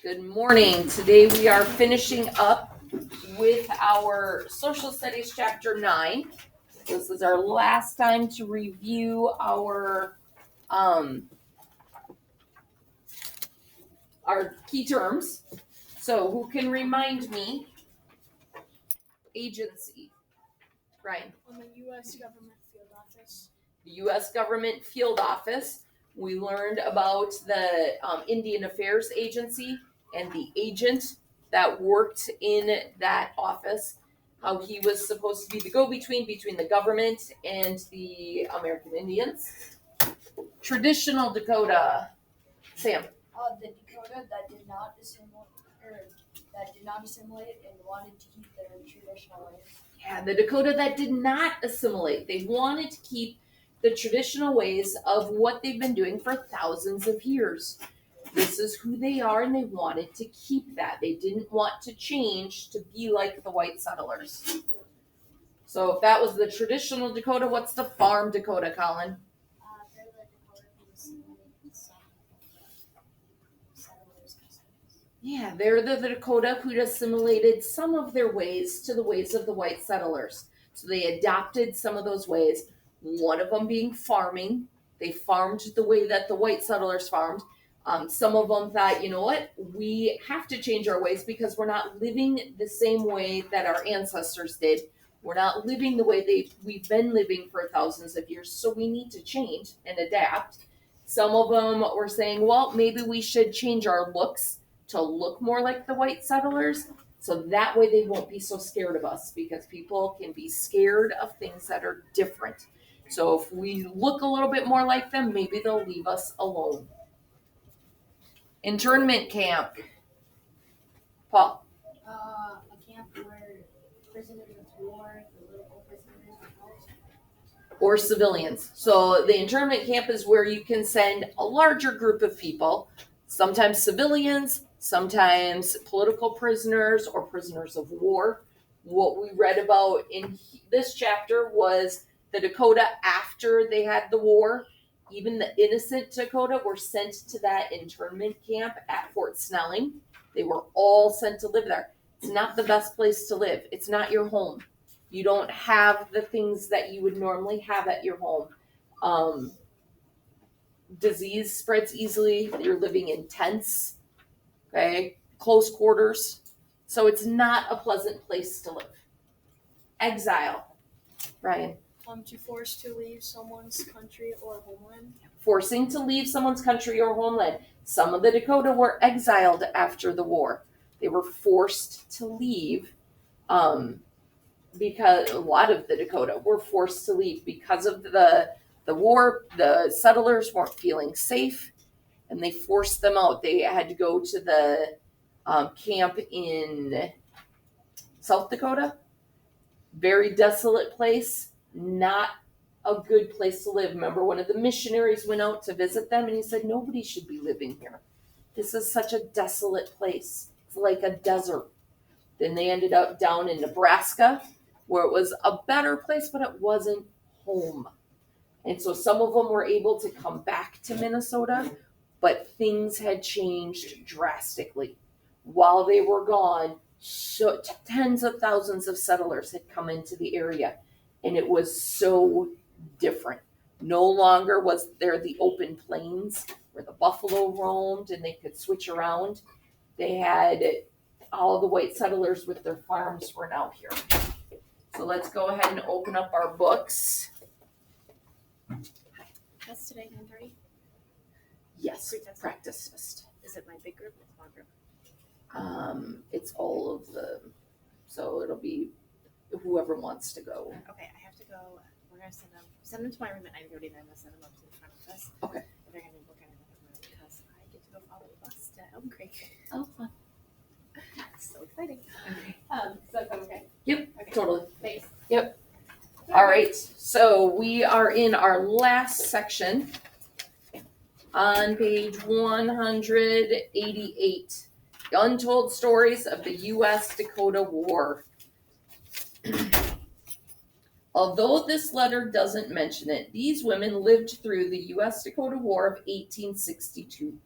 Good morning. Today we are finishing up with our social studies chapter 9. This is our last time to review our key terms. So who can remind me? Agency. Ryan. On the U.S. Government Field Office. The U.S. Government Field Office. We learned about the Indian Affairs Agency and the agent that worked in that office, how he was supposed to be the go-between between the government and the American Indians. Traditional Dakota. Sam. The Dakota that did not assimilate and wanted to keep their traditional ways. Yeah, the Dakota that did not assimilate. They wanted to keep the traditional ways of what they've been doing for thousands of years. This is who they are, and they wanted to keep that. They didn't want to change to be like the white settlers. So if that was the traditional Dakota, what's the farm Dakota, Colin? They're the Dakota who assimilated some of the settlers' customs. Yeah, they're the Dakota who assimilated some of their ways to the ways of the white settlers. So they adopted some of those ways, one of them being farming. They farmed the way that the white settlers farmed. Some of them thought, you know what, we have to change our ways because we're not living the same way that our ancestors did. We're not living the way we've been living for thousands of years, so we need to change and adapt. Some of them were saying, well, maybe we should change our looks to look more like the white settlers, so that way they won't be so scared of us, because people can be scared of things that are different. So if we look a little bit more like them, maybe they'll leave us alone. Internment camp. Paul. A camp where prisoners of war, political prisoners, Or civilians. So the internment camp is where you can send a larger group of people, sometimes civilians, sometimes political prisoners or prisoners of war. What we read about in this chapter was the Dakota after they had the war. Even the innocent Dakota were sent to that internment camp at Fort Snelling. They were all sent to live there. It's not the best place to live. It's not your home. You don't have the things that you would normally have at your home. Disease spreads easily. You're living in tents, okay, close quarters. So it's not a pleasant place to live. Exile. Ryan. To force to leave someone's country or homeland. Forcing to leave someone's country or homeland. Some of the Dakota were exiled after the war. They were forced to leave. Because a lot of the Dakota were forced to leave because of the war. The settlers weren't feeling safe, and they forced them out. They had to go to the camp in South Dakota. Very desolate place, not a good place to live. Remember, one of the missionaries went out to visit them, and he said, nobody should be living here. This is such a desolate place. It's like a desert. Then they ended up down in Nebraska, where it was a better place, but it wasn't home. And so some of them were able to come back to Minnesota, but things had changed drastically. While they were gone, so tens of thousands of settlers had come into the area, and it was so different. No longer was there the open plains where the buffalo roamed and they could switch around. They had all of the white settlers with their farms were now here. So let's go ahead and open up our books. That's today, 9:30? Yes, practice test. Is it my big group or small group? It's all of them. So it'll be whoever wants to go. Okay, I have to go. We're going to send them to my room at 9:30, then I'm going to send them up to the front of us. Okay. They're going to book in another room because I get to go follow the bus to Elm Creek. Oh, fun. It's so exciting. Okay. So that's okay. Yep, Okay. totally. Thanks. Yep. All right, so we are in our last section on page 188. Untold Stories of the U.S. Dakota War. Although this letter doesn't mention it, these women lived through the U.S. Dakota War of 1862.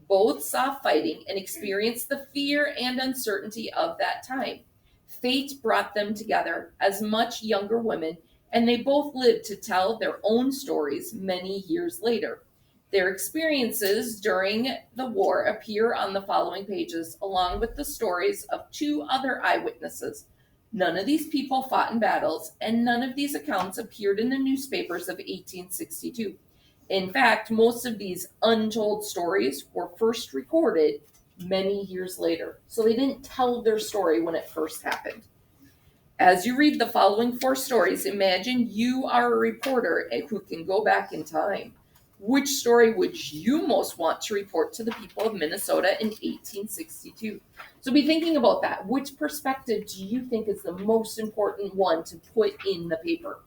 Both saw fighting and experienced the fear and uncertainty of that time. Fate brought them together as much younger women, and they both lived to tell their own stories many years later. Their experiences during the war appear on the following pages, along with the stories of two other eyewitnesses. None of these people fought in battles, and none of these accounts appeared in the newspapers of 1862. In fact, most of these untold stories were first recorded many years later. So they didn't tell their story when it first happened. As you read the following 4 stories, imagine you are a reporter who can go back in time. Which story would you most want to report to the people of Minnesota in 1862? So be thinking about that. Which perspective do you think is the most important one to put in the paper?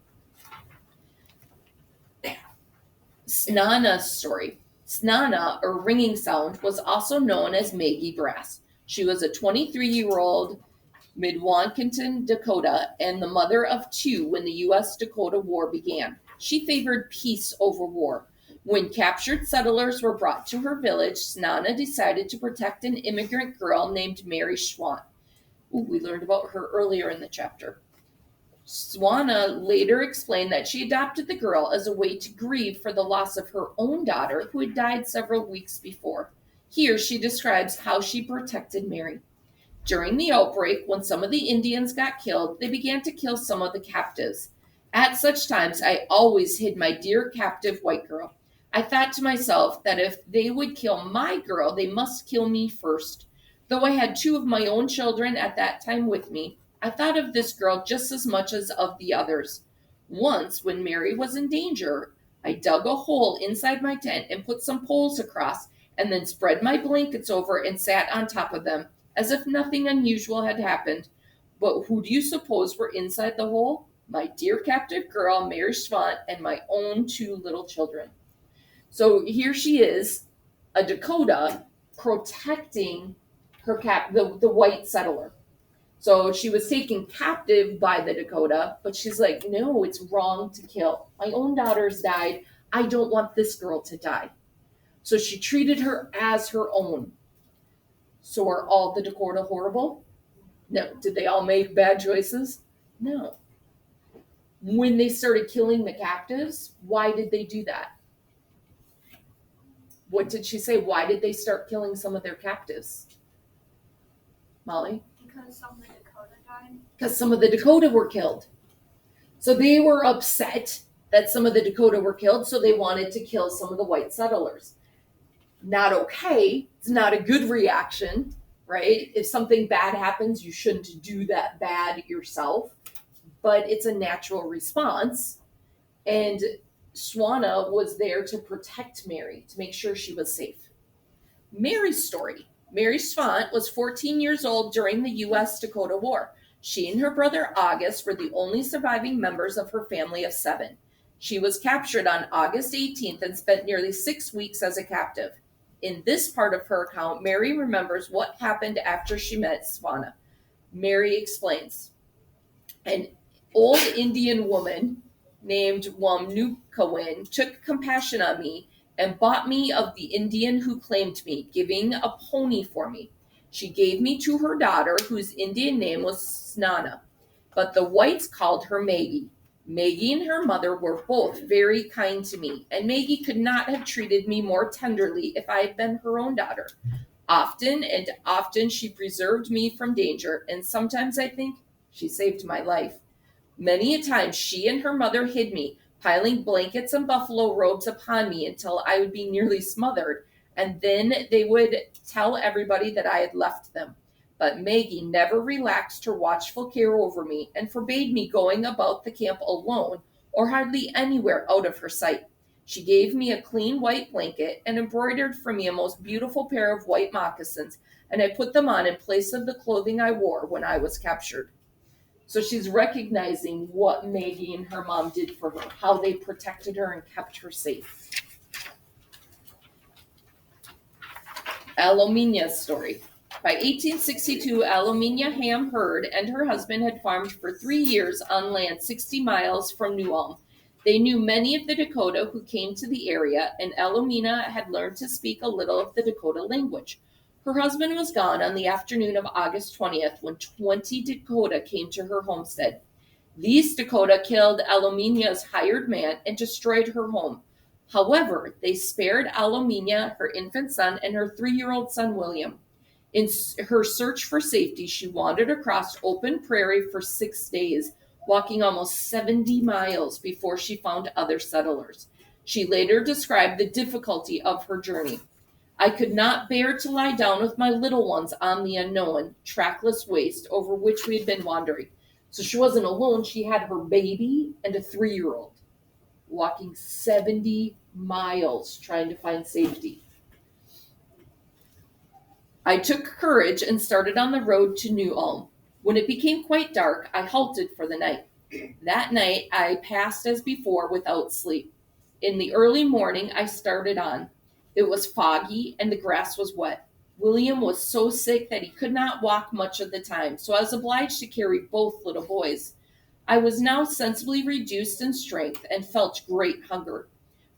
Snana's story. Snana, or ringing sound, was also known as Maggie Brass. She was a 23-year-old Mid-Wankinton, Dakota, and the mother of 2 when the U.S.-Dakota War began. She favored peace over war. When captured settlers were brought to her village, Snana decided to protect an immigrant girl named Mary Schwann. We learned about her earlier in the chapter. Swana later explained that she adopted the girl as a way to grieve for the loss of her own daughter, who had died several weeks before. Here she describes how she protected Mary. During the outbreak, when some of the Indians got killed, they began to kill some of the captives. At such times, I always hid my dear captive white girl. I thought to myself that if they would kill my girl, they must kill me first. Though I had 2 of my own children at that time with me, I thought of this girl just as much as of the others. Once, when Mary was in danger, I dug a hole inside my tent and put some poles across, and then spread my blankets over and sat on top of them, as if nothing unusual had happened. But who do you suppose were inside the hole? My dear captive girl, Mary Schwann, and my own 2 little children. So here she is, a Dakota, protecting her the white settler. So she was taken captive by the Dakota, but she's like, no, it's wrong to kill. My own daughter's died. I don't want this girl to die. So she treated her as her own. So are all the Dakota horrible? No. Did they all make bad choices? No. When they started killing the captives, why did they do that? What did she say? Why did they start killing some of their captives? Molly? Because some of the Dakota died. Because some of the Dakota were killed. So they were upset that some of the Dakota were killed, so they wanted to kill some of the white settlers. Not okay. It's not a good reaction, right? If something bad happens, you shouldn't do that bad yourself. But it's a natural response. And Swana was there to protect Mary, to make sure she was safe. Mary's story. Mary Schwann was 14 years old during the U.S.-Dakota War. She and her brother August were the only surviving members of her family of 7. She was captured on August 18th and spent nearly 6 weeks as a captive. In this part of her account, Mary remembers what happened after she met Swana. Mary explains, an old Indian woman named Wamnukawin took compassion on me and bought me of the Indian who claimed me, giving a pony for me. She gave me to her daughter, whose Indian name was Snana, but the whites called her Maggie. Maggie and her mother were both very kind to me, and Maggie could not have treated me more tenderly if I had been her own daughter. Often and often she preserved me from danger, and sometimes I think she saved my life. Many a time she and her mother hid me, piling blankets and buffalo robes upon me until I would be nearly smothered, and then they would tell everybody that I had left them. But Maggie never relaxed her watchful care over me and forbade me going about the camp alone or hardly anywhere out of her sight. She gave me a clean white blanket and embroidered for me a most beautiful pair of white moccasins, and I put them on in place of the clothing I wore when I was captured. So she's recognizing what Maggie and her mom did for her, how they protected her and kept her safe. Alomina's story. By 1862, Alomina Ham Hurd and her husband had farmed for 3 years on land 60 miles from New Ulm. They knew many of the Dakota who came to the area, and Elomina had learned to speak a little of the Dakota language. Her husband was gone on the afternoon of August 20th when 20 Dakota came to her homestead. These Dakota killed Elomina's hired man and destroyed her home. However, they spared Elomina, her infant son, and her 3-year-old son William. In her search for safety, she wandered across open prairie for 6 days, walking almost 70 miles before she found other settlers. She later described the difficulty of her journey. I could not bear to lie down with my little ones on the unknown, trackless waste over which we had been wandering. So she wasn't alone. She had her baby and a 3-year-old walking 70 miles trying to find safety. I took courage and started on the road to New Ulm. When it became quite dark, I halted for the night. That night, I passed as before without sleep. In the early morning, I started on. It was foggy and the grass was wet. William was so sick that he could not walk much of the time, so I was obliged to carry both little boys. I was now sensibly reduced in strength and felt great hunger.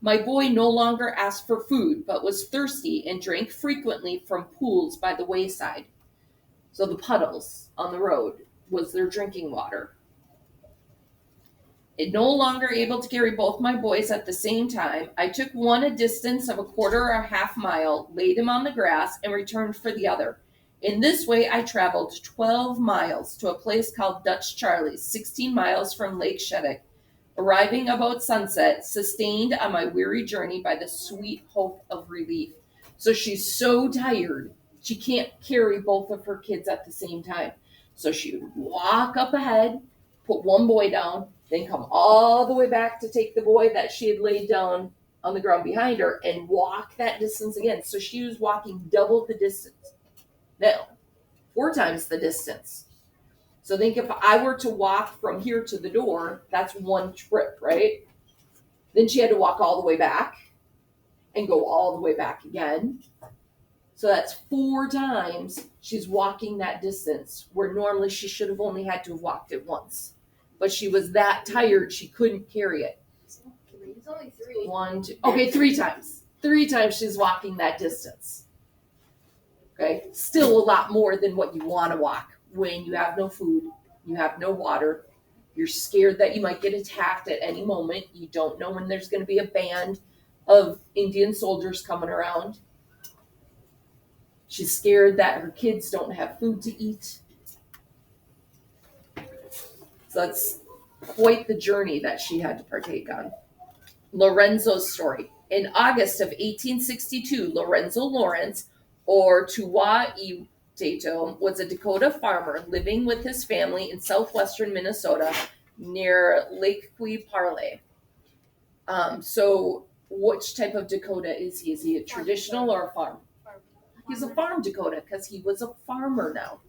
My boy no longer asked for food, but was thirsty and drank frequently from pools by the wayside. So the puddles on the road was their drinking water. No longer able to carry both my boys at the same time, I took one a distance of a quarter or a half mile, laid him on the grass, and returned for the other. In this way, I traveled 12 miles to a place called Dutch Charlie's, 16 miles from Lake Shedick. Arriving about sunset, sustained on my weary journey by the sweet hope of relief. So she's so tired, she can't carry both of her kids at the same time. So she would walk up ahead, put one boy down, then come all the way back to take the boy that she had laid down on the ground behind her and walk that distance again. So she was walking double the distance. Now, 4 times the distance. So think if I were to walk from here to the door, that's one trip, right? Then she had to walk all the way back and go all the way back again. So that's 4 times she's walking that distance, where normally she should have only had to have walked it once. But she was that tired, she couldn't carry it. It's only 3. 1, 2, okay, 3 times. 3 times she's walking that distance. Okay, still a lot more than what you want to walk when you have no food, you have no water, you're scared that you might get attacked at any moment, you don't know when there's going to be a band of Indian soldiers coming around. She's scared that her kids don't have food to eat. So that's quite the journey that she had to partake on. Lorenzo's story. In August of 1862, Lorenzo Lawrence, or Tuwa Iteto, was a Dakota farmer living with his family in southwestern Minnesota near Lake Qui-Parle. So which type of Dakota is he? Is he a traditional or a farm? He's a farm Dakota because he was a farmer now.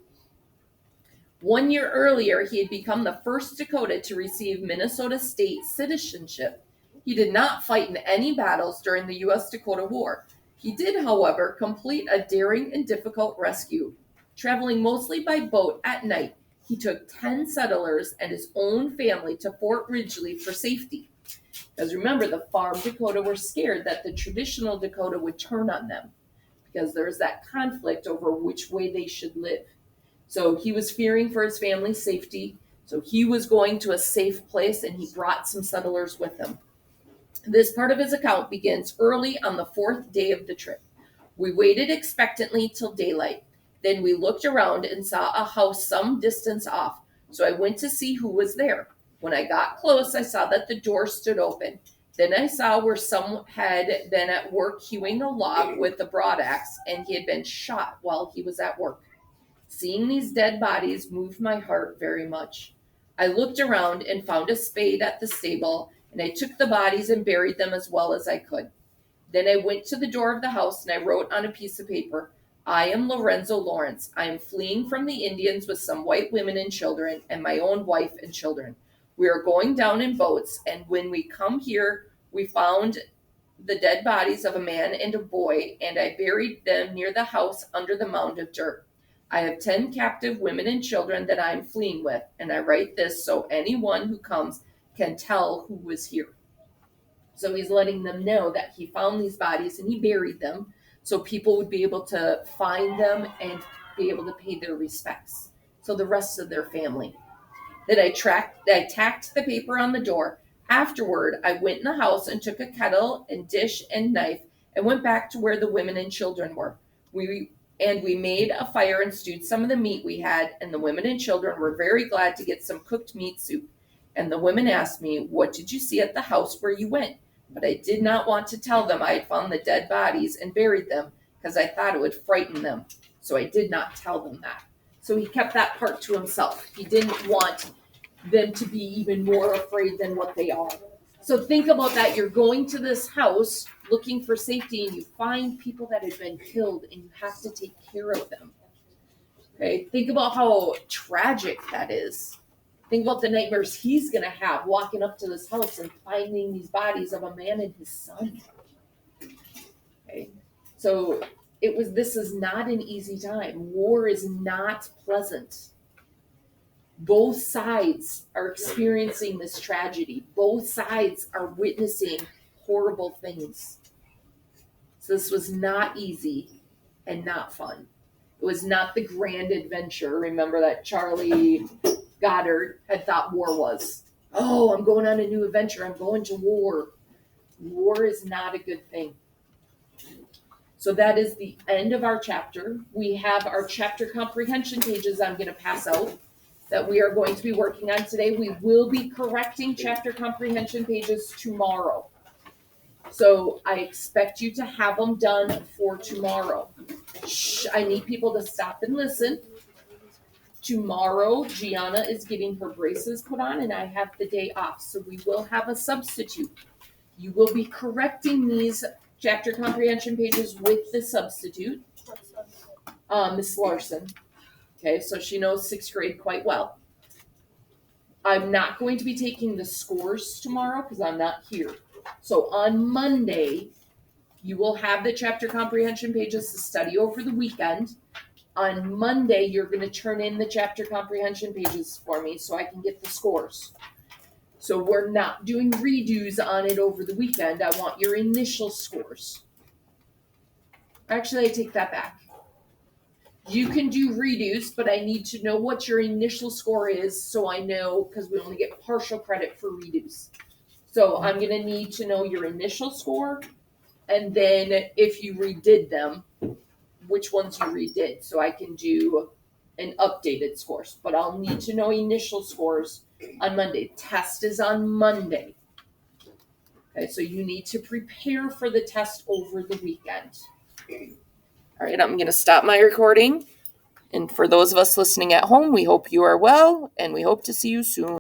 1 year earlier, he had become the first Dakota to receive Minnesota state citizenship. He did not fight in any battles during the U.S. Dakota War. He did, however, complete a daring and difficult rescue. Traveling mostly by boat at night, he took 10 settlers and his own family to Fort Ridgely for safety. Because remember, the farm Dakota were scared that the traditional Dakota would turn on them, because there's that conflict over which way they should live. So he was fearing for his family's safety. So he was going to a safe place and he brought some settlers with him. This part of his account begins early on the 4th day of the trip. We waited expectantly till daylight. Then we looked around and saw a house some distance off. So I went to see who was there. When I got close, I saw that the door stood open. Then I saw where some had been at work hewing a log with a broadaxe, and he had been shot while he was at work. Seeing these dead bodies moved my heart very much. I looked around and found a spade at the stable, and I took the bodies and buried them as well as I could. Then I went to the door of the house and I wrote on a piece of paper, "I am Lorenzo Lawrence. I am fleeing from the Indians with some white women and children and my own wife and children. We are going down in boats, and when we come here, we found the dead bodies of a man and a boy, and I buried them near the house under the mound of dirt. I have 10 captive women and children that I am fleeing with, and I write this so anyone who comes can tell who was here." So he's letting them know that he found these bodies and he buried them so people would be able to find them and be able to pay their respects. So the rest of their family. Then I tacked the paper on the door. Afterward, I went in the house and took a kettle and dish and knife and went back to where the women and children were. We made a fire and stewed some of the meat we had, and the women and children were very glad to get some cooked meat soup. And the women asked me, "What did you see at the house where you went?" But I did not want to tell them I had found the dead bodies and buried them because I thought it would frighten them. So I did not tell them that. So he kept that part to himself. He didn't want them to be even more afraid than what they are. So think about that. You're going to this house looking for safety and you find people that have been killed and you have to take care of them. Okay, think about how tragic that is. Think about the nightmares he's going to have walking up to this house and finding these bodies of a man and his son. Okay, so this is not an easy time. War is not pleasant. Both sides are experiencing this tragedy. Both sides are witnessing horrible things. So this was not easy and not fun. It was not the grand adventure. Remember that Charlie Goddard had thought war was. Oh, I'm going on a new adventure. I'm going to war. War is not a good thing. So that is the end of our chapter. We have our chapter comprehension pages I'm going to pass out that we are going to be working on today. We will be correcting chapter comprehension pages tomorrow. So I expect you to have them done for tomorrow. Shh, I need people to stop and listen. Tomorrow, Gianna is getting her braces put on and I have the day off. So we will have a substitute. You will be correcting these chapter comprehension pages with the substitute, Miss Larson. Okay, so she knows 6th grade quite well. I'm not going to be taking the scores tomorrow because I'm not here. So on Monday, you will have the chapter comprehension pages to study over the weekend. On Monday, you're going to turn in the chapter comprehension pages for me so I can get the scores. So we're not doing redos on it over the weekend. I want your initial scores. Actually, I take that back. You can do redos, but I need to know what your initial score is so I know, because we only get partial credit for redos. So I'm going to need to know your initial score, and then if you redid them, which ones you redid, so I can do an updated scores. But I'll need to know initial scores on Monday. Test is on Monday. Okay, so you need to prepare for the test over the weekend. All right, I'm going to stop my recording. And for those of us listening at home, we hope you are well, and we hope to see you soon.